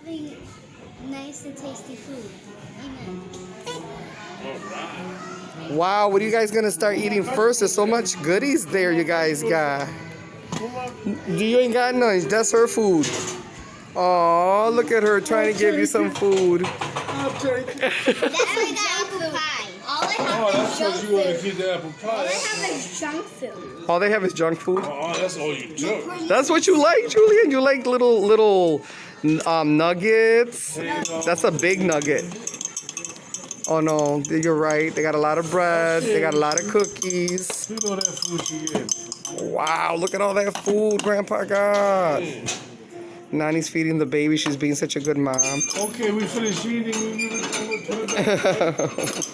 having nice and tasty food. Amen. Wow, what are you guys gonna start eating first? There's so much goodies there you guys got. You ain't got none. That's her food. Oh, look at her trying to give you some food. That's like the apple pie. All I have Oh, is that's junk because you want to food. keep the apple All I pie. have is junk food. All they have is junk food. Oh, that's all you do. That's what you like, Julian. You like little nuggets. That's a big nugget. Oh no, you're right. They got a lot of bread. They got a lot of cookies. You know that food she getting. Wow, look at all that food Grandpa got. Nani's feeding the baby. She's being such a good mom. Okay, we finished eating. We put it back.